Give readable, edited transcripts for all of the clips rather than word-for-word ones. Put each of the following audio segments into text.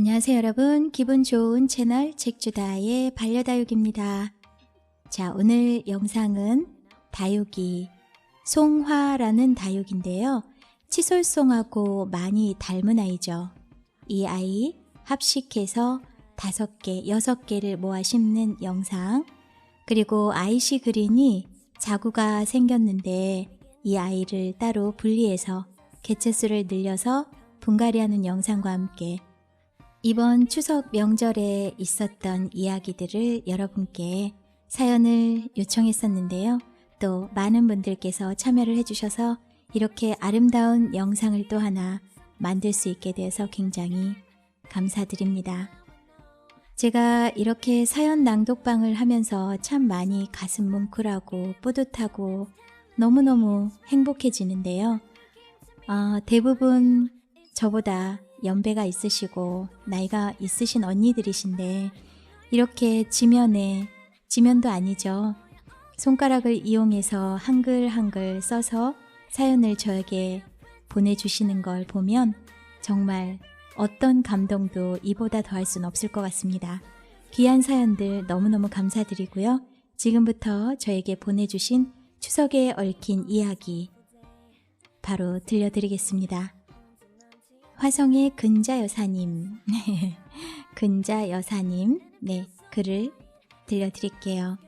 안녕하세요 여러분. 기분 좋은 채널 책주다의 반려다육입니다. 자, 오늘 영상은 다육이 송화라는 다육인데요. 치솔송하고 많이 닮은 아이죠. 이 아이 합식해서 5개, 6개를 모아 심는 영상, 그리고 아이시 그린이 자구가 생겼는데 이 아이를 따로 분리해서 개체수를 늘려서 분갈이하는 영상과 함께 이번 추석 명절에 있었던 이야기들을 여러분께 사연을 요청했었는데요. 또 많은 분들께서 참여를 해주셔서 이렇게 아름다운 영상을 또 하나 만들 수 있게 되어서 굉장히 감사드립니다. 제가 이렇게 사연 낭독방을 하면서 참 많이 가슴 뭉클하고 뿌듯하고 너무너무 행복해지는데요. 대부분 저보다 연배가 있으시고 나이가 있으신 언니들이신데 이렇게 지면도 아니죠. 손가락을 이용해서 한글 써서 사연을 저에게 보내주시는 걸 보면 정말 어떤 감동도 이보다 더할 수는 없을 것 같습니다. 귀한 사연들 너무너무 감사드리고요. 지금부터 저에게 보내주신 추석에 얽힌 이야기 바로 들려드리겠습니다. 화성의 근자여사님, 근자여사님, 글을 들려드릴게요.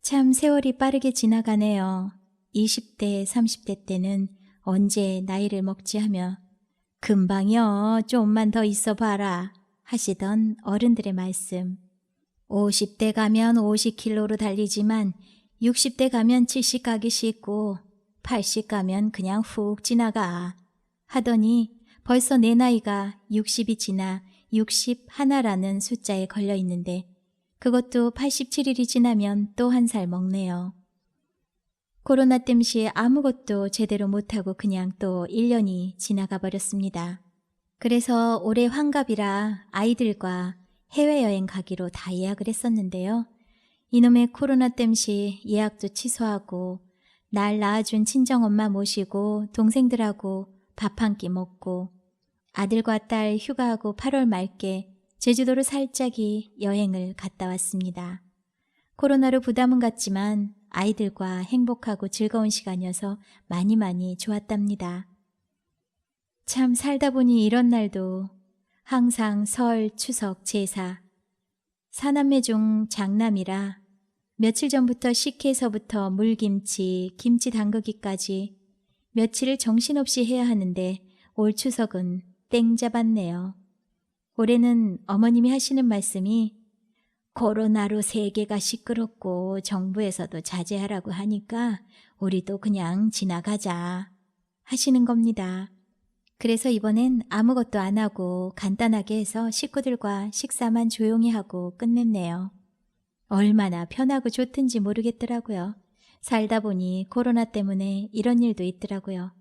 참 세월이 빠르게 지나가네요. 20대, 30대 때는 언제 나이를 먹지 하며 금방이요, 좀만 더 있어 봐라 하시던 어른들의 말씀. 50대 가면 50km로 달리지만 60대 가면 70 가기 쉽고 80 가면 그냥 훅 지나가 하더니 벌써 내 나이가 60이 지나 61라는 숫자에 걸려 있는데 그것도 87일이 지나면 또 한 살 먹네요. 코로나 땜시 아무것도 제대로 못하고 그냥 또 1년이 지나가 버렸습니다. 그래서 올해 환갑이라 아이들과 해외여행 가기로 다 예약을 했었는데요. 이놈의 코로나 땜시 예약도 취소하고 날 낳아준 친정엄마 모시고 동생들하고 밥 한 끼 먹고 아들과 딸 휴가하고 8월 말께 제주도로 살짝이 여행을 갔다 왔습니다. 코로나로 부담은 갔지만 아이들과 행복하고 즐거운 시간이어서 많이 좋았답니다. 참 살다 보니 이런 날도 항상 설, 추석, 제사, 사남매 중 장남이라 며칠 전부터 식혜서부터 물김치, 김치 담그기까지 며칠을 정신없이 해야 하는데 올 추석은 땡 잡았네요. 올해는 어머님이 하시는 말씀이 코로나로 세계가 시끄럽고 정부에서도 자제하라고 하니까 우리도 그냥 지나가자 하시는 겁니다. 그래서 이번엔 아무것도 안 하고 간단하게 해서 식구들과 식사만 조용히 하고 끝냈네요. 얼마나 편하고 좋든지 모르겠더라고요. 살다 보니 코로나 때문에 이런 일도 있더라고요.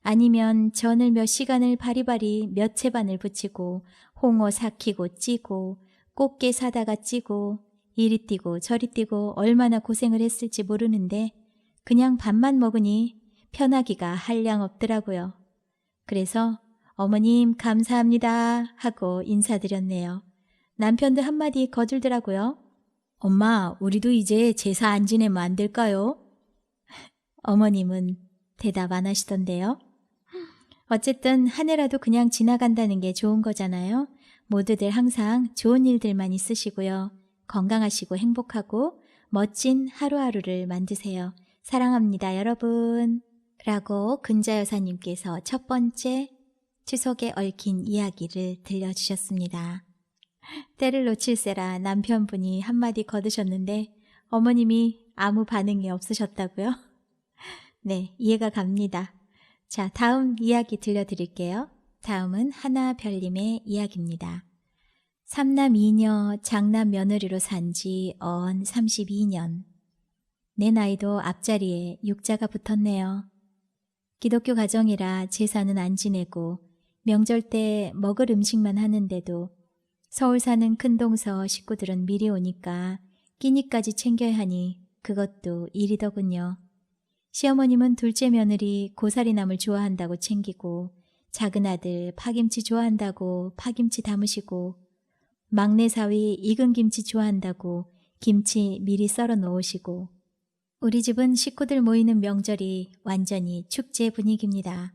아니면 전을 몇 시간을 바리바리 몇 채반을 붙이고 홍어 삭히고 찌고 꽃게 사다가 찌고 이리 뛰고 저리 뛰고 얼마나 고생을 했을지 모르는데 그냥 밥만 먹으니 편하기가 한량 없더라고요. 그래서 어머님 감사합니다 하고 인사드렸네요. 남편도 한마디 거들더라고요. 엄마, 우리도 이제 제사 안 지내면 안 될까요? 어머님은 대답 안 하시던데요. 어쨌든 한 해라도 그냥 지나간다는 게 좋은 거잖아요. 모두들 항상 좋은 일들만 있으시고요. 건강하시고 행복하고 멋진 하루하루를 만드세요. 사랑합니다, 여러분. 라고 근자여사님께서 첫 번째 추석에 얽힌 이야기를 들려주셨습니다. 때를 놓칠세라 남편분이 한마디 거두셨는데 어머님이 아무 반응이 없으셨다고요? 네, 이해가 갑니다. 자, 다음 이야기 들려드릴게요. 다음은 하나별님의 이야기입니다. 삼남 2녀 장남 며느리로 산지 언 32년. 내 나이도 앞자리에 6자가 붙었네요. 기독교 가정이라 제사는 안 지내고 명절 때 먹을 음식만 하는데도 서울 사는 큰동서 식구들은 미리 오니까 끼니까지 챙겨야 하니 그것도 일이더군요. 시어머님은 둘째 며느리 고사리남을 좋아한다고 챙기고 작은 아들 파김치 좋아한다고 파김치 담으시고, 막내 사위 익은 김치 좋아한다고 김치 미리 썰어 놓으시고, 우리 집은 식구들 모이는 명절이 완전히 축제 분위기입니다.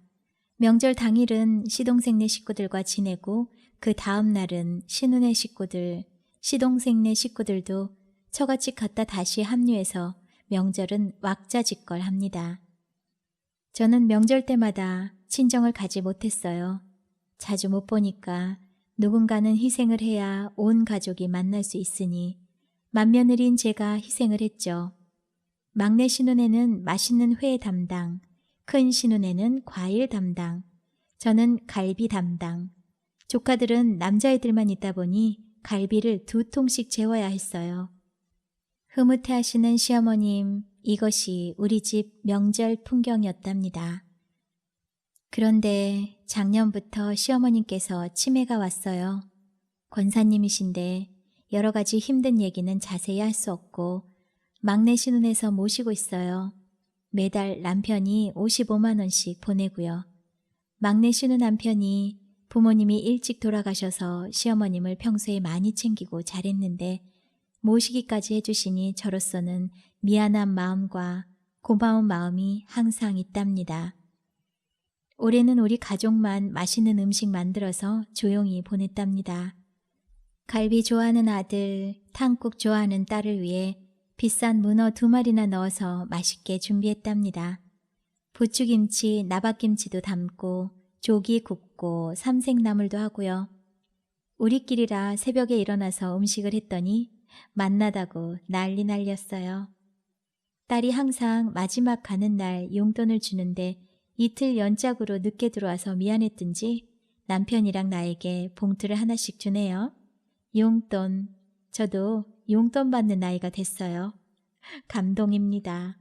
명절 당일은 시동생네 식구들과 지내고 그 다음 날은 신우네 식구들, 시동생네 식구들도 처갓집 갔다 다시 합류해서 명절은 왁자지껄 합니다. 저는 명절 때마다 친정을 가지 못했어요. 자주 못 보니까 누군가는 희생을 해야 온 가족이 만날 수 있으니 맏며느리인 제가 희생을 했죠. 막내 신우네는 맛있는 회 담당, 큰 신우네는 과일 담당, 저는 갈비 담당. 조카들은 남자애들만 있다 보니 갈비를 2통씩 재워야 했어요. 흐뭇해하시는 시어머님, 이것이 우리 집 명절 풍경이었답니다. 그런데 작년부터 시어머님께서 치매가 왔어요. 권사님이신데 여러 가지 힘든 얘기는 자세히 할 수 없고 막내 신혼에서 모시고 있어요. 매달 남편이 55만 원씩 보내고요. 막내 신혼 남편이 부모님이 일찍 돌아가셔서 시어머님을 평소에 많이 챙기고 잘했는데 모시기까지 해주시니 저로서는 미안한 마음과 고마운 마음이 항상 있답니다. 올해는 우리 가족만 맛있는 음식 만들어서 조용히 보냈답니다. 갈비 좋아하는 아들, 탕국 좋아하는 딸을 위해 비싼 문어 2마리나 넣어서 맛있게 준비했답니다. 부추김치, 나박김치도 담고 조기 굽고 삼색나물도 하고요. 우리끼리라 새벽에 일어나서 음식을 했더니 맛나다고 난리 날렸어요. 딸이 항상 마지막 가는 날 용돈을 주는데 이틀 연짝으로 늦게 들어와서 미안했든지 남편이랑 나에게 봉투를 하나씩 주네요. 용돈, 저도 용돈 받는 나이가 됐어요. 감동입니다.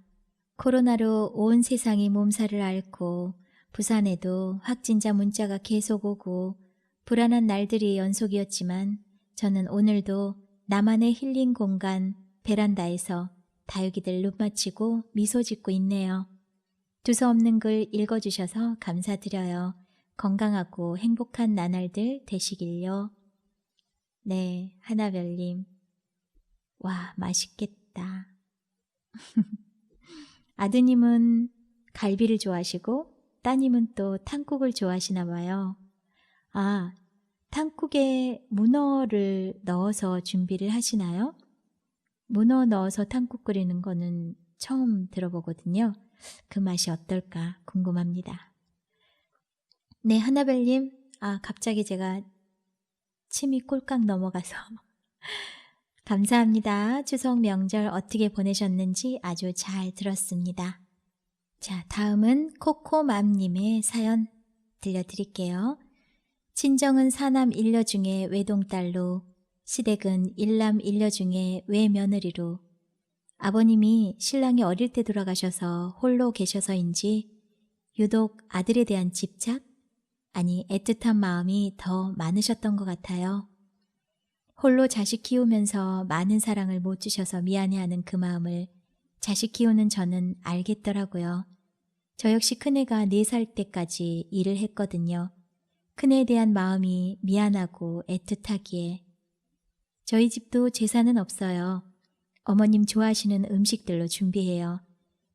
코로나로 온 세상이 몸살을 앓고 부산에도 확진자 문자가 계속 오고 불안한 날들이 연속이었지만 저는 오늘도 나만의 힐링 공간 베란다에서 다육이들 눈 맞추고 미소 짓고 있네요. 두서없는 글 읽어주셔서 감사드려요. 건강하고 행복한 나날들 되시길요. 네, 하나별님. 와, 맛있겠다. 아드님은 갈비를 좋아하시고 따님은 또 탕국을 좋아하시나 봐요. 아, 탕국에 문어를 넣어서 준비를 하시나요? 문어 넣어서 탕국 끓이는 거는 처음 들어보거든요. 그 맛이 어떨까 궁금합니다. 네, 하나별님. 갑자기 제가 침이 꼴깍 넘어가서 감사합니다. 추석 명절 어떻게 보내셨는지 아주 잘 들었습니다. 자, 다음은 코코맘님의 사연 들려드릴게요. 친정은 사남 일녀 중에 외동딸로, 시댁은 일남 일녀 중에 외며느리로, 아버님이 신랑이 어릴 때 돌아가셔서 홀로 계셔서인지 유독 아들에 대한 집착? 아니 애틋한 마음이 더 많으셨던 것 같아요. 홀로 자식 키우면서 많은 사랑을 못 주셔서 미안해하는 그 마음을 자식 키우는 저는 알겠더라고요. 저 역시 큰애가 4살 때까지 일을 했거든요. 큰애에 대한 마음이 미안하고 애틋하기에. 저희 집도 제사는 없어요. 어머님 좋아하시는 음식들로 준비해요.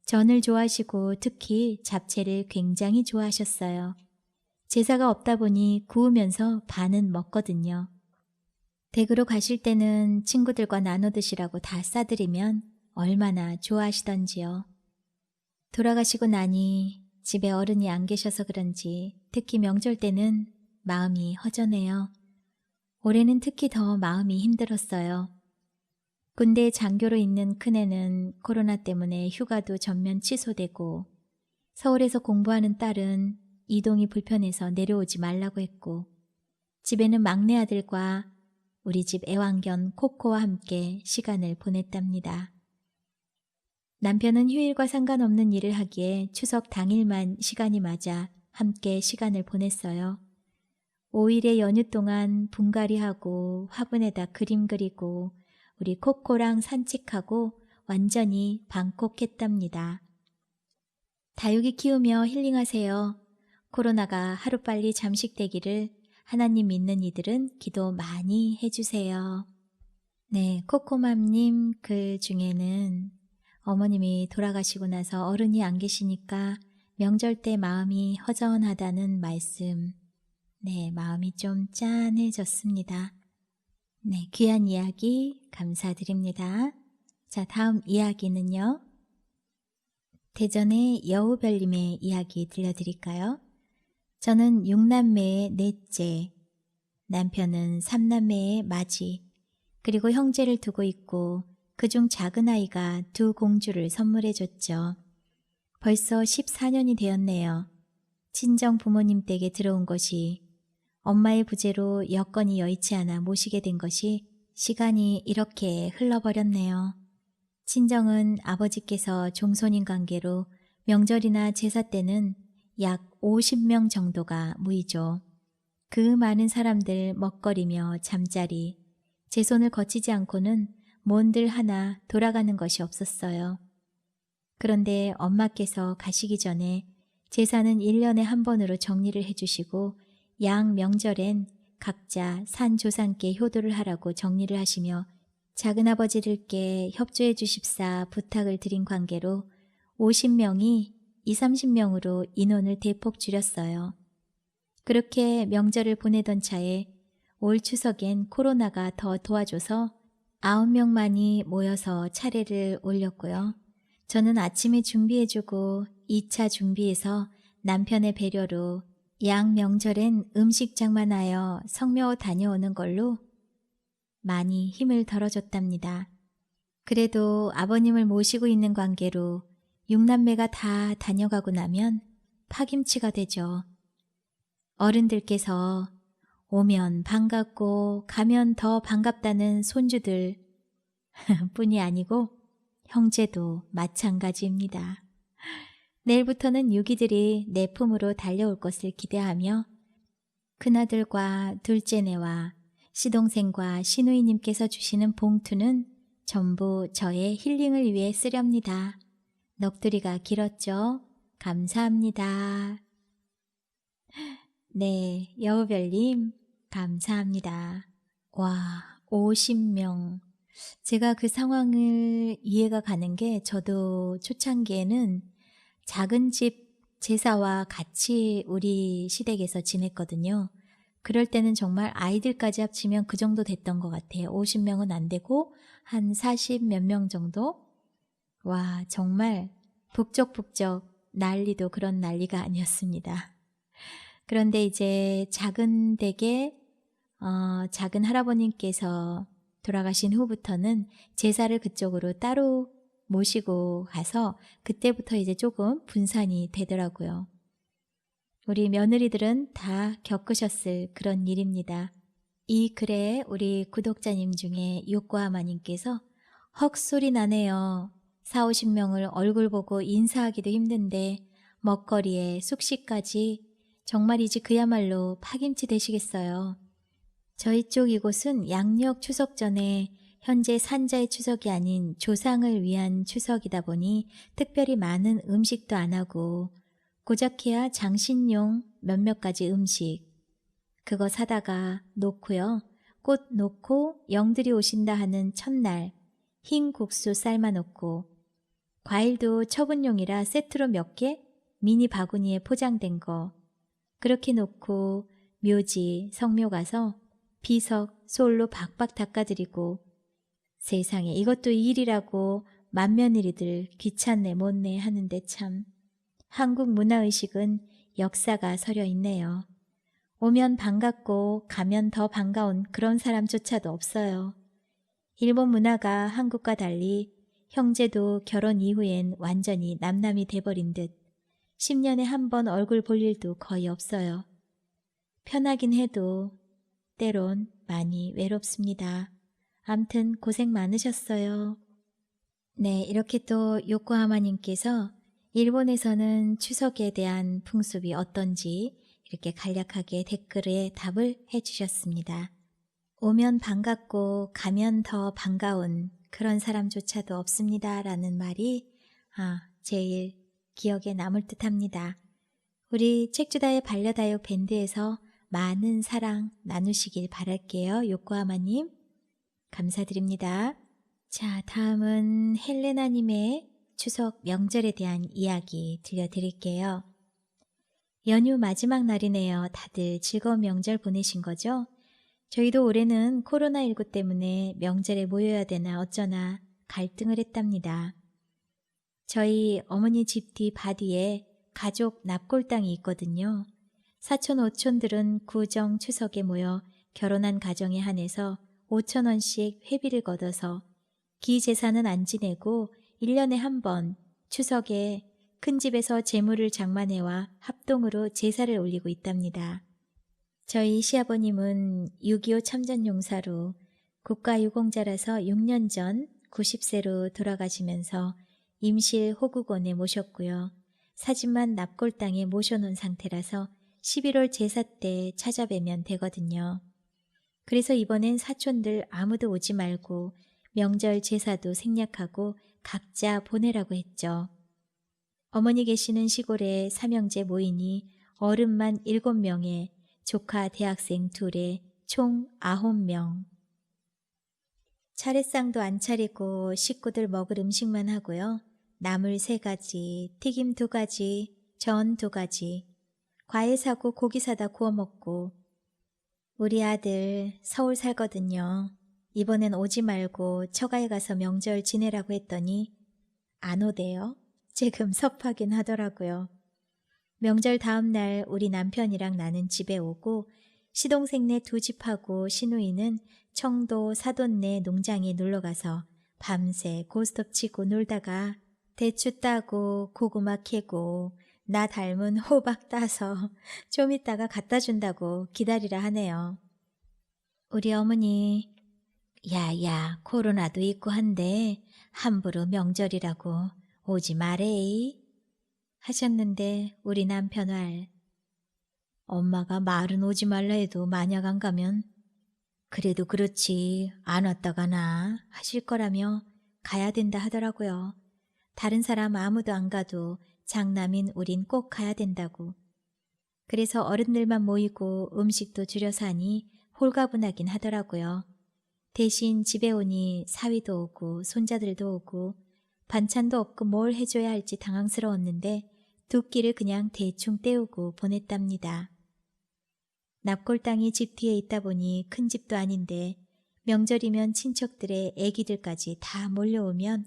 전을 좋아하시고 특히 잡채를 굉장히 좋아하셨어요. 제사가 없다 보니 구우면서 반은 먹거든요. 댁으로 가실 때는 친구들과 나눠 드시라고 다 싸드리면 얼마나 좋아하시던지요. 돌아가시고 나니 집에 어른이 안 계셔서 그런지 특히 명절 때는 마음이 허전해요. 올해는 특히 더 마음이 힘들었어요. 군대 장교로 있는 큰애는 코로나 때문에 휴가도 전면 취소되고 서울에서 공부하는 딸은 이동이 불편해서 내려오지 말라고 했고 집에는 막내 아들과 우리 집 애완견 코코와 함께 시간을 보냈답니다. 남편은 휴일과 상관없는 일을 하기에 추석 당일만 시간이 맞아 함께 시간을 보냈어요. 5일의 연휴 동안 분갈이하고 화분에다 그림 그리고 우리 코코랑 산책하고 완전히 방콕했답니다. 다육이 키우며 힐링하세요. 코로나가 하루빨리 잠식되기를 하나님 믿는 이들은 기도 많이 해주세요. 네, 코코맘님 글 중에는 어머님이 돌아가시고 나서 어른이 안 계시니까 명절 때 마음이 허전하다는 말씀. 네, 마음이 좀 짠해졌습니다. 네, 귀한 이야기 감사드립니다. 자, 다음 이야기는요. 대전의 여우별님의 이야기 들려드릴까요? 저는 6남매의 넷째, 남편은 3남매의 맞이, 그리고 형제를 두고 있고 그중 작은 아이가 2 공주를 선물해줬죠. 벌써 14년이 되었네요. 친정 부모님 댁에 들어온 것이 엄마의 부재로 여건이 여의치 않아 모시게 된 것이 시간이 이렇게 흘러버렸네요. 친정은 아버지께서 종손인 관계로 명절이나 제사 때는 약 50명 정도가 모이죠. 그 많은 사람들 먹거리며 잠자리, 제 손을 거치지 않고는 뭔들 하나 돌아가는 것이 없었어요. 그런데 엄마께서 가시기 전에 제사는 1년에 한 번으로 정리를 해주시고 양 명절엔 각자 산조상께 효도를 하라고 정리를 하시며 작은아버지들께 협조해 주십사 부탁을 드린 관계로 50명이 20, 30명으로 인원을 대폭 줄였어요. 그렇게 명절을 보내던 차에 올 추석엔 코로나가 더 도와줘서 9명만이 모여서 차례를 올렸고요. 저는 아침에 준비해주고 2차 준비해서 남편의 배려로 양 명절엔 음식장만 하여 성묘 다녀오는 걸로 많이 힘을 덜어줬답니다. 그래도 아버님을 모시고 있는 관계로 6남매가 다 다녀가고 나면 파김치가 되죠. 어른들께서 오면 반갑고 가면 더 반갑다는 손주들 뿐이 아니고 형제도 마찬가지입니다. 내일부터는 유기들이 내 품으로 달려올 것을 기대하며 큰아들과 둘째네와 시동생과 시누이님께서 주시는 봉투는 전부 저의 힐링을 위해 쓰렵니다. 넋두리가 길었죠? 감사합니다. 네, 여우별님 감사합니다. 와, 50명. 제가 그 상황을 이해가 가는 게 저도 초창기에는 작은 집 제사와 같이 우리 시댁에서 지냈거든요. 그럴 때는 정말 아이들까지 합치면 그 정도 됐던 것 같아요. 50명은 안 되고 한 40 몇 명 정도? 와, 정말 북적북적 난리도 그런 난리가 아니었습니다. 그런데 이제 작은 댁에 작은 할아버님께서 돌아가신 후부터는 제사를 그쪽으로 따로 모시고 가서 그때부터 이제 조금 분산이 되더라고요. 우리 며느리들은 다 겪으셨을 그런 일입니다. 이 글에 우리 구독자님 중에 육고하마님께서 헉소리 나네요. 4, 50명을 얼굴 보고 인사하기도 힘든데 먹거리에 숙식까지 정말이지 그야말로 파김치 되시겠어요. 저희 쪽 이곳은 양력 추석 전에 현재 산자의 추석이 아닌 조상을 위한 추석이다 보니 특별히 많은 음식도 안 하고 고작해야 장신용 몇몇 가지 음식 그거 사다가 놓고요. 꽃 놓고 영들이 오신다 하는 첫날 흰 국수 삶아 놓고 과일도 처분용이라 세트로 몇 개 미니 바구니에 포장된 거 그렇게 놓고 묘지 성묘 가서 비석 솔로 박박 닦아드리고 세상에 이것도 일이라고 만며느리들 귀찮네 못내 하는데 참 한국 문화의식은 역사가 서려 있네요. 오면 반갑고 가면 더 반가운 그런 사람조차도 없어요. 일본 문화가 한국과 달리 형제도 결혼 이후엔 완전히 남남이 돼버린 듯 10년에 한 번 얼굴 볼 일도 거의 없어요. 편하긴 해도 때론 많이 외롭습니다. 암튼 고생 많으셨어요. 네, 이렇게 또 요코하마님께서 일본에서는 추석에 대한 풍습이 어떤지 이렇게 간략하게 댓글에 답을 해주셨습니다. 오면 반갑고 가면 더 반가운 그런 사람조차도 없습니다 라는 말이 제일 기억에 남을 듯 합니다. 우리 책주다의 반려다육 밴드에서 많은 사랑 나누시길 바랄게요. 요코하마님. 감사드립니다. 자, 다음은 헬레나님의 추석 명절에 대한 이야기 들려드릴게요. 연휴 마지막 날이네요. 다들 즐거운 명절 보내신 거죠? 저희도 올해는 코로나19 때문에 명절에 모여야 되나 어쩌나 갈등을 했답니다. 저희 어머니 집 뒤 바디에 가족 납골당이 있거든요. 사촌 오촌들은 구정 추석에 모여 결혼한 가정에 한해서 5,000원씩 회비를 걷어서 기재산은 안 지내고 1년에 한 번 추석에 큰 집에서 재물을 장만해와 합동으로 제사를 올리고 있답니다. 저희 시아버님은 6.25 참전용사로 국가유공자라서 6년 전 90세로 돌아가시면서 임실 호국원에 모셨고요. 사진만 납골당에 모셔놓은 상태라서 11월 제사 때 찾아뵈면 되거든요. 그래서 이번엔 사촌들 아무도 오지 말고 명절 제사도 생략하고 각자 보내라고 했죠. 어머니 계시는 시골에 삼형제 모이니 어른만 7명에 조카 대학생 2에 총 9명. 차례상도 안 차리고 식구들 먹을 음식만 하고요. 나물 3가지, 튀김 2가지, 전 2가지, 과일 사고 고기 사다 구워 먹고. 우리 아들 서울 살거든요. 이번엔 오지 말고 처가에 가서 명절 지내라고 했더니 안 오대요. 지금 섭하긴 하더라고요. 명절 다음 날 우리 남편이랑 나는 집에 오고 시동생네 2집하고 시누이는 청도 사돈네 농장에 놀러가서 밤새 고스톱 치고 놀다가 대추 따고 고구마 캐고 나 닮은 호박 따서 좀 이따가 갖다 준다고 기다리라 하네요. 우리 어머니, 야야 코로나도 있고 한데 함부로 명절이라고 오지 마래이 하셨는데 우리 남편 말, 엄마가 말은 오지 말라 해도 만약 안 가면 그래도 그렇지 안 왔다가나 하실 거라며 가야 된다 하더라고요. 다른 사람 아무도 안 가도 장남인 우린 꼭 가야 된다고. 그래서 어른들만 모이고 음식도 줄여서 하니 홀가분하긴 하더라고요. 대신 집에 오니 사위도 오고 손자들도 오고 반찬도 없고 뭘 해줘야 할지 당황스러웠는데 2끼를 그냥 대충 때우고 보냈답니다. 납골당이 집 뒤에 있다 보니 큰 집도 아닌데 명절이면 친척들의 애기들까지 다 몰려오면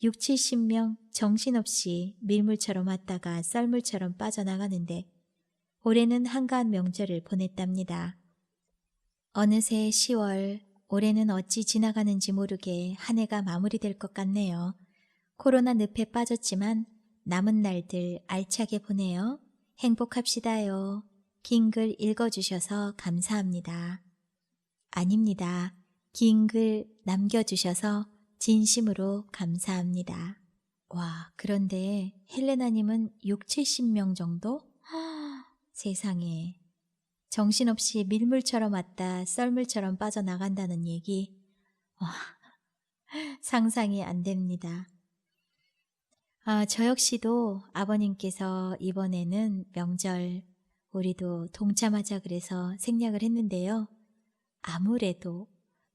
6, 70명 정신없이 밀물처럼 왔다가 썰물처럼 빠져나가는데 올해는 한가한 명절을 보냈답니다. 어느새 10월, 올해는 어찌 지나가는지 모르게 한 해가 마무리될 것 같네요. 코로나 늪에 빠졌지만 남은 날들 알차게 보내요. 행복합시다요. 긴 글 읽어주셔서 감사합니다. 아닙니다. 긴 글 남겨주셔서 진심으로 감사합니다. 와, 그런데 헬레나님은 6, 70명 정도? 세상에. 정신없이 밀물처럼 왔다 썰물처럼 빠져나간다는 얘기. 와, 상상이 안 됩니다. 저 역시도 아버님께서 이번에는 명절 우리도 동참하자 그래서 생략을 했는데요. 아무래도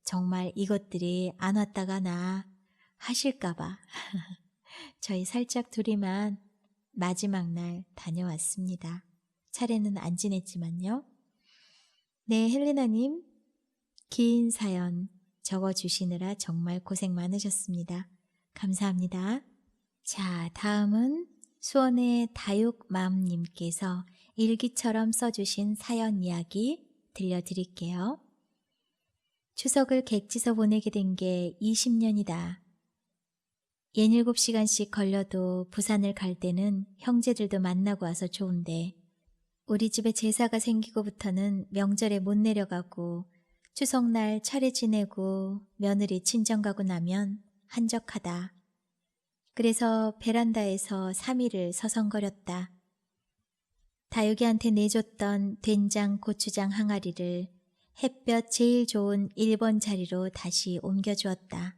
정말 이것들이 안 왔다가나 하실까봐 저희 살짝 둘이만 마지막 날 다녀왔습니다. 차례는 안 지냈지만요. 네, 헬레나님 긴 사연 적어주시느라 정말 고생 많으셨습니다. 감사합니다. 자, 다음은 수원의 다육맘님께서 일기처럼 써주신 사연 이야기 들려드릴게요. 추석을 객지서 보내게 된 게 20년이다. 67시간씩 걸려도 부산을 갈 때는 형제들도 만나고 와서 좋은데 우리 집에 제사가 생기고부터는 명절에 못 내려가고 추석날 차례 지내고 며느리 친정 가고 나면 한적하다. 그래서 베란다에서 3일을 서성거렸다. 다육이한테 내줬던 된장 고추장 항아리를 햇볕 제일 좋은 1번 자리로 다시 옮겨주었다.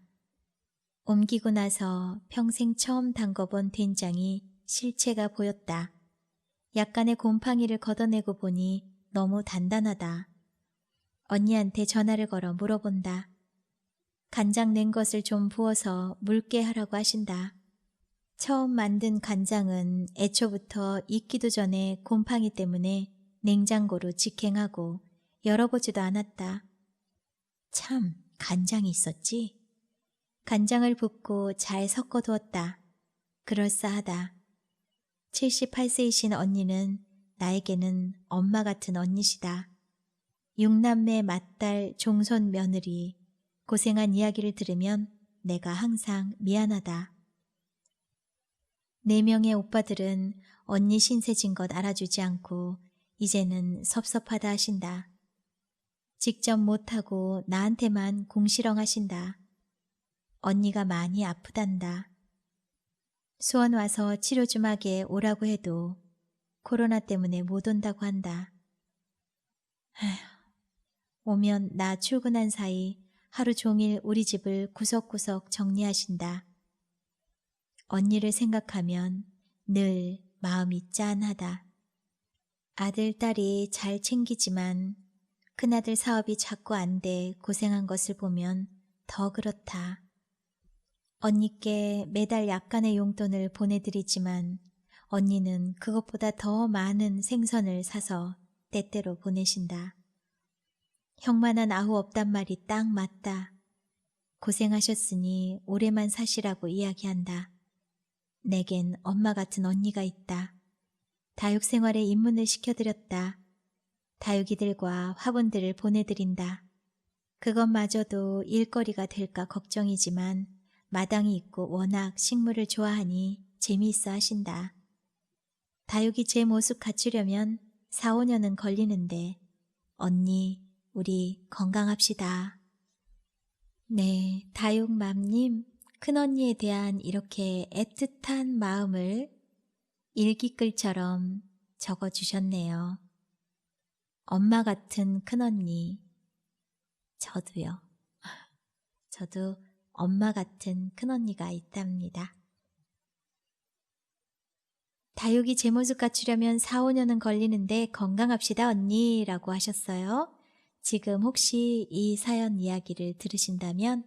옮기고 나서 평생 처음 담궈본 된장이 실체가 보였다. 약간의 곰팡이를 걷어내고 보니 너무 단단하다. 언니한테 전화를 걸어 물어본다. 간장 낸 것을 좀 부어서 묽게 하라고 하신다. 처음 만든 간장은 애초부터 익기도 전에 곰팡이 때문에 냉장고로 직행하고 열어보지도 않았다. 참, 간장이 있었지? 간장을 붓고 잘 섞어두었다. 그럴싸하다. 78세이신 언니는 나에게는 엄마 같은 언니시다. 6남매 맏딸 종손 며느리 고생한 이야기를 들으면 내가 항상 미안하다. 4명의 오빠들은 언니 신세진 것 알아주지 않고 이제는 섭섭하다 하신다. 직접 못하고 나한테만 궁시렁하신다. 언니가 많이 아프단다. 수원 와서 치료 좀 하게 오라고 해도 코로나 때문에 못 온다고 한다. 아휴, 오면 나 출근한 사이 하루 종일 우리 집을 구석구석 정리하신다. 언니를 생각하면 늘 마음이 짠하다. 아들, 딸이 잘 챙기지만 큰아들 사업이 자꾸 안 돼 고생한 것을 보면 더 그렇다. 언니께 매달 약간의 용돈을 보내드리지만 언니는 그것보다 더 많은 생선을 사서 때때로 보내신다. 형만한 아우 없단 말이 딱 맞다. 고생하셨으니 오래만 사시라고 이야기한다. 내겐 엄마 같은 언니가 있다. 다육생활에 입문을 시켜드렸다. 다육이들과 화분들을 보내드린다. 그것마저도 일거리가 될까 걱정이지만 마당이 있고 워낙 식물을 좋아하니 재미있어 하신다. 다육이 제 모습 갖추려면 4, 5년은 걸리는데 언니, 우리 건강합시다. 네, 다육맘님, 큰언니에 대한 이렇게 애틋한 마음을 일기글처럼 적어주셨네요. 엄마 같은 큰언니, 저도요. 저도 엄마 같은 큰언니가 있답니다. 다육이 제 모습 갖추려면 4, 5년은 걸리는데 건강합시다 언니라고 하셨어요. 지금 혹시 이 사연 이야기를 들으신다면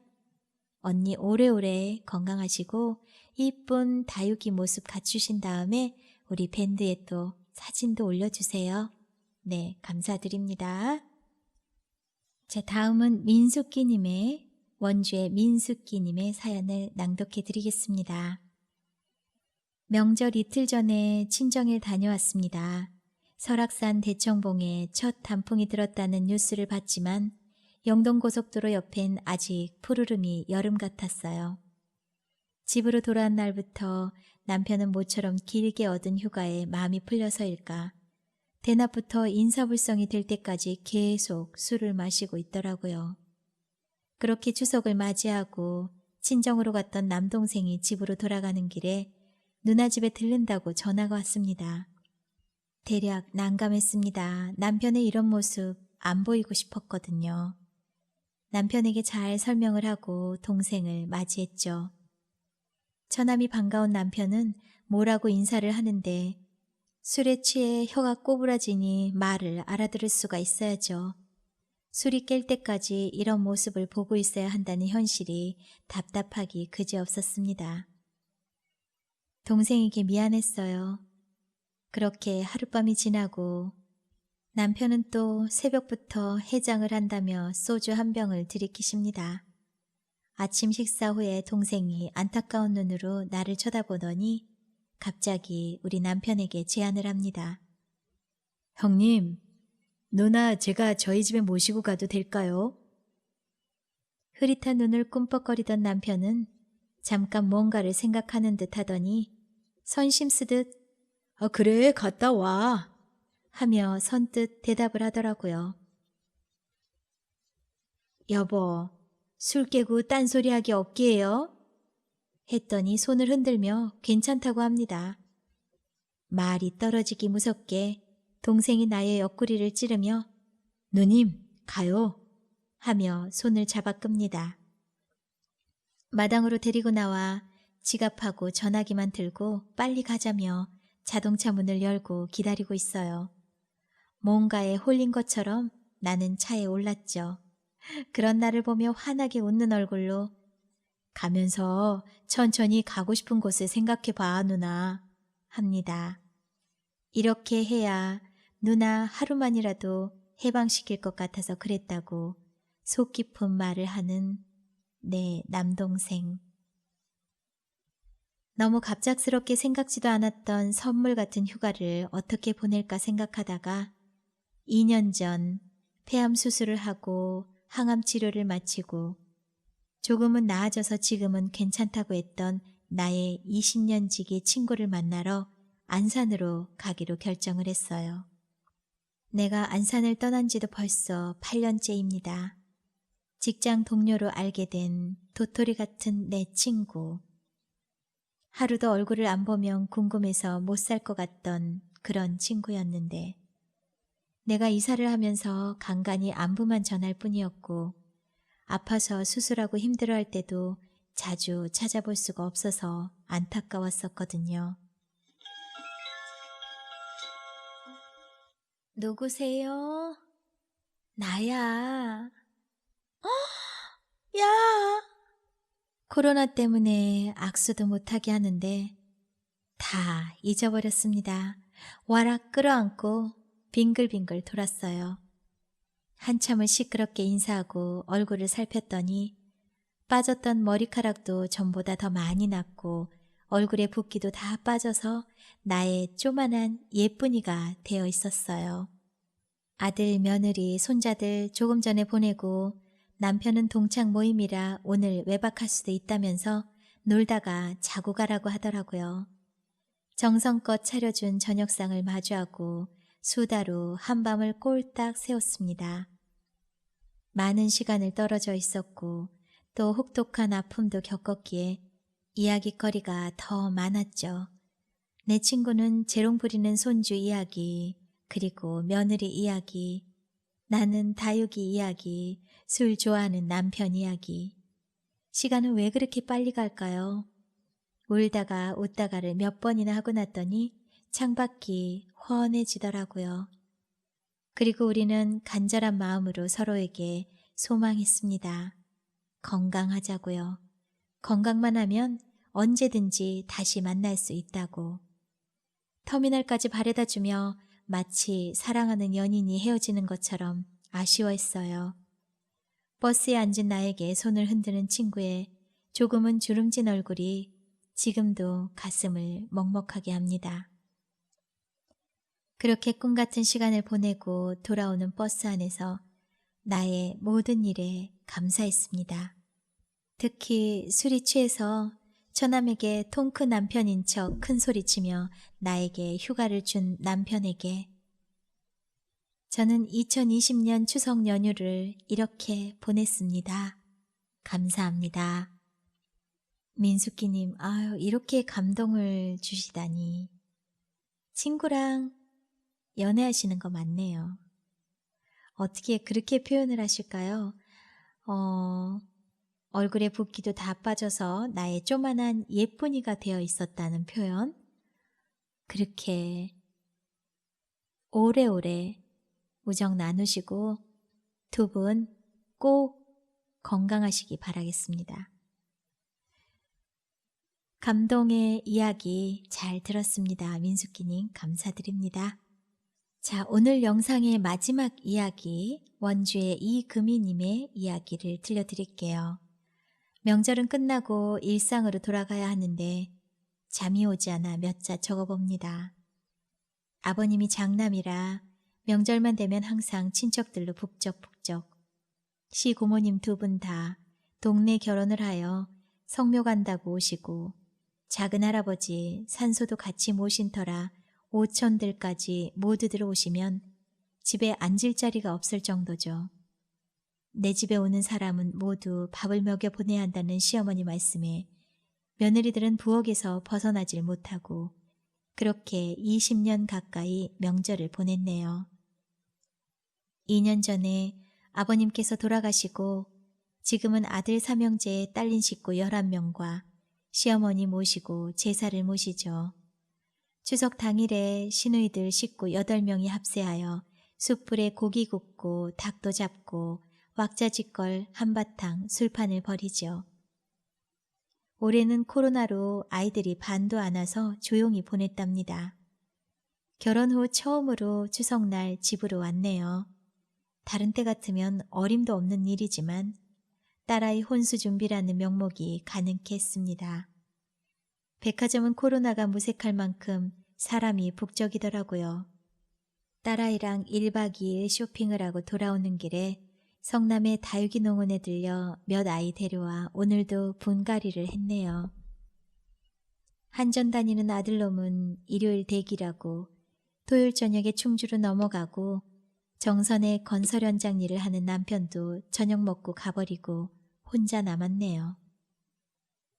언니 오래오래 건강하시고 이쁜 다육이 모습 갖추신 다음에 우리 밴드에 또 사진도 올려주세요. 네, 감사드립니다. 자, 다음은 민숙기님의 원주의 민숙기님의 사연을 낭독해 드리겠습니다. 명절 이틀 전에 친정에 다녀왔습니다. 설악산 대청봉에 첫 단풍이 들었다는 뉴스를 봤지만 영동고속도로 옆엔 아직 푸르름이 여름 같았어요. 집으로 돌아온 날부터 남편은 모처럼 길게 얻은 휴가에 마음이 풀려서일까 대낮부터 인사불성이 될 때까지 계속 술을 마시고 있더라고요. 그렇게 추석을 맞이하고 친정으로 갔던 남동생이 집으로 돌아가는 길에 누나 집에 들른다고 전화가 왔습니다. 대략 난감했습니다. 남편의 이런 모습 안 보이고 싶었거든요. 남편에게 잘 설명을 하고 동생을 맞이했죠. 처남이 반가운 남편은 뭐라고 인사를 하는데 술에 취해 혀가 꼬부라지니 말을 알아들을 수가 있어야죠. 술이 깰 때까지 이런 모습을 보고 있어야 한다는 현실이 답답하기 그지없었습니다. 동생에게 미안했어요. 그렇게 하룻밤이 지나고 남편은 또 새벽부터 해장을 한다며 소주 한 병을 들이키십니다. 아침 식사 후에 동생이 안타까운 눈으로 나를 쳐다보더니 갑자기 우리 남편에게 제안을 합니다. 형님, 누나 제가 저희 집에 모시고 가도 될까요? 흐릿한 눈을 꿈뻑거리던 남편은 잠깐 뭔가를 생각하는 듯 하더니 선심 쓰듯 그래 갔다 와 하며 선뜻 대답을 하더라고요. 여보, 술 깨고 딴소리하기 없기에요? 했더니 손을 흔들며 괜찮다고 합니다. 말이 떨어지기 무섭게 동생이 나의 옆구리를 찌르며 누님 가요 하며 손을 잡아 끕니다. 마당으로 데리고 나와 지갑하고 전화기만 들고 빨리 가자며 자동차 문을 열고 기다리고 있어요. 뭔가에 홀린 것처럼 나는 차에 올랐죠. 그런 나를 보며 환하게 웃는 얼굴로 가면서 천천히 가고 싶은 곳을 생각해 봐, 누나. 합니다. 이렇게 해야 누나 하루만이라도 해방시킬 것 같아서 그랬다고 속 깊은 말을 하는 내 남동생. 너무 갑작스럽게 생각지도 않았던 선물 같은 휴가를 어떻게 보낼까 생각하다가 2년 전 폐암 수술을 하고 항암 치료를 마치고 조금은 나아져서 지금은 괜찮다고 했던 나의 20년 지기 친구를 만나러 안산으로 가기로 결정을 했어요. 내가 안산을 떠난 지도 벌써 8년째입니다. 직장 동료로 알게 된 도토리 같은 내 친구. 하루도 얼굴을 안 보면 궁금해서 못 살 것 같던 그런 친구였는데 내가 이사를 하면서 간간히 안부만 전할 뿐이었고 아파서 수술하고 힘들어할 때도 자주 찾아볼 수가 없어서 안타까웠었거든요. 누구세요? 나야. 야! 코로나 때문에 악수도 못하게 하는데 다 잊어버렸습니다. 와락 끌어안고 빙글빙글 돌았어요. 한참을 시끄럽게 인사하고 얼굴을 살폈더니 빠졌던 머리카락도 전보다 더 많이 났고 얼굴에 붓기도 다 빠져서 나의 쪼만한 예쁜이가 되어 있었어요. 아들, 며느리, 손자들 조금 전에 보내고 남편은 동창 모임이라 오늘 외박할 수도 있다면서 놀다가 자고 가라고 하더라고요. 정성껏 차려준 저녁상을 마주하고 수다로 한밤을 꼴딱 새웠습니다. 많은 시간을 떨어져 있었고 또 혹독한 아픔도 겪었기에 이야깃거리가 더 많았죠. 내 친구는 재롱 부리는 손주 이야기, 그리고 며느리 이야기, 나는 다육이 이야기, 술 좋아하는 남편 이야기. 시간은 왜 그렇게 빨리 갈까요? 울다가 웃다가를 몇 번이나 하고 났더니 창밖이 훤해지더라고요. 그리고 우리는 간절한 마음으로 서로에게 소망했습니다. 건강하자고요. 건강만 하면 언제든지 다시 만날 수 있다고. 터미널까지 바래다주며 마치 사랑하는 연인이 헤어지는 것처럼 아쉬워했어요. 버스에 앉은 나에게 손을 흔드는 친구의 조금은 주름진 얼굴이 지금도 가슴을 먹먹하게 합니다. 그렇게 꿈같은 시간을 보내고 돌아오는 버스 안에서 나의 모든 일에 감사했습니다. 특히 술이 취해서 처남에게 통 큰 남편인 척 큰 소리치며 나에게 휴가를 준 남편에게 저는 2020년 추석 연휴를 이렇게 보냈습니다. 감사합니다. 민숙이님, 아유, 이렇게 감동을 주시다니. 친구랑 연애하시는 거 맞네요. 어떻게 그렇게 표현을 하실까요? 얼굴에 붓기도 다 빠져서 나의 쪼만한 예쁜이가 되어 있었다는 표현. 그렇게 오래오래 우정 나누시고 두 분 꼭 건강하시기 바라겠습니다. 감동의 이야기 잘 들었습니다. 민숙이님 감사드립니다. 자, 오늘 영상의 마지막 이야기 원주의 이금희님의 이야기를 들려드릴게요. 명절은 끝나고 일상으로 돌아가야 하는데 잠이 오지 않아 몇 자 적어봅니다. 아버님이 장남이라 명절만 되면 항상 친척들로 북적북적. 시고모님 두 분 다 동네 결혼을 하여 성묘 간다고 오시고 작은 할아버지 산소도 같이 모신 터라 오촌들까지 모두들 오시면 집에 앉을 자리가 없을 정도죠. 내 집에 오는 사람은 모두 밥을 먹여 보내야 한다는 시어머니 말씀에 며느리들은 부엌에서 벗어나질 못하고 그렇게 20년 가까이 명절을 보냈네요. 2년 전에 아버님께서 돌아가시고 지금은 아들 삼형제에 딸린 식구 11명과 시어머니 모시고 제사를 모시죠. 추석 당일에 시누이들 식구 8명이 합세하여 숯불에 고기 굽고 닭도 잡고 왁자지껄 한바탕 술판을 벌이죠. 올해는 코로나로 아이들이 반도 안 와서 조용히 보냈답니다. 결혼 후 처음으로 추석날 집으로 왔네요. 다른 때 같으면 어림도 없는 일이지만 딸아이 혼수 준비라는 명목이 가능케 했습니다. 백화점은 코로나가 무색할 만큼 사람이 북적이더라고요. 딸아이랑 1박 2일 쇼핑을 하고 돌아오는 길에 성남의 다육이 농원에 들려 몇 아이 데려와 오늘도 분갈이를 했네요. 한전 다니는 아들놈은 일요일 대기라고 토요일 저녁에 충주로 넘어가고 정선의 건설 현장 일을 하는 남편도 저녁 먹고 가버리고 혼자 남았네요.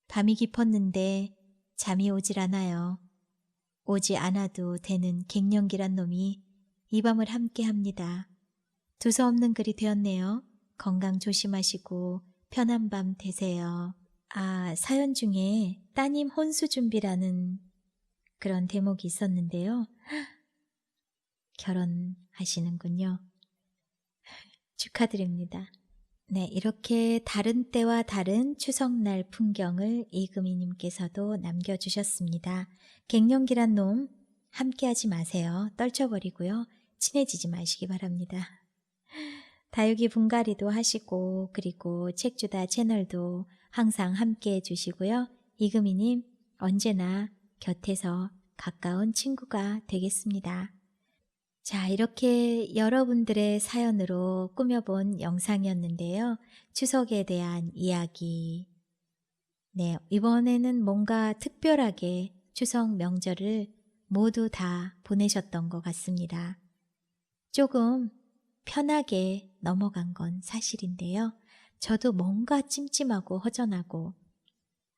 밤이 깊었는데 잠이 오질 않아요. 오지 않아도 되는 갱년기란 놈이 이 밤을 함께 합니다. 두서없는 글이 되었네요. 건강 조심하시고 편한 밤 되세요. 사연 중에 따님 혼수 준비라는 그런 대목이 있었는데요. 결혼하시는군요. 축하드립니다. 네, 이렇게 다른 때와 다른 추석날 풍경을 이금희님께서도 남겨주셨습니다. 갱년기란 놈 함께하지 마세요. 떨쳐버리고요. 친해지지 마시기 바랍니다. 다육이 분갈이도 하시고 그리고 책주다 채널도 항상 함께해 주시고요. 이금희님 언제나 곁에서 가까운 친구가 되겠습니다. 자, 이렇게 여러분들의 사연으로 꾸며본 영상이었는데요. 추석에 대한 이야기. 네, 이번에는 뭔가 특별하게 추석 명절을 모두 다 보내셨던 것 같습니다. 조금 편하게 넘어간 건 사실인데요. 저도 뭔가 찜찜하고 허전하고.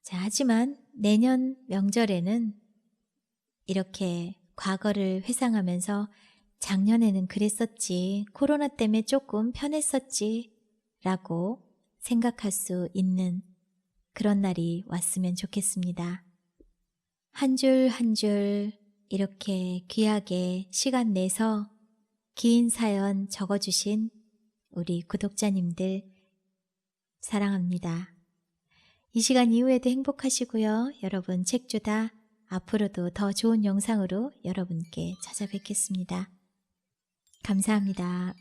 자, 하지만 내년 명절에는 이렇게 과거를 회상하면서 작년에는 그랬었지, 코로나 때문에 조금 편했었지 라고 생각할 수 있는 그런 날이 왔으면 좋겠습니다. 한 줄 한 줄 이렇게 귀하게 시간 내서 긴 사연 적어주신 우리 구독자님들 사랑합니다. 이 시간 이후에도 행복하시고요. 여러분 책주다 앞으로도 더 좋은 영상으로 여러분께 찾아뵙겠습니다. 감사합니다.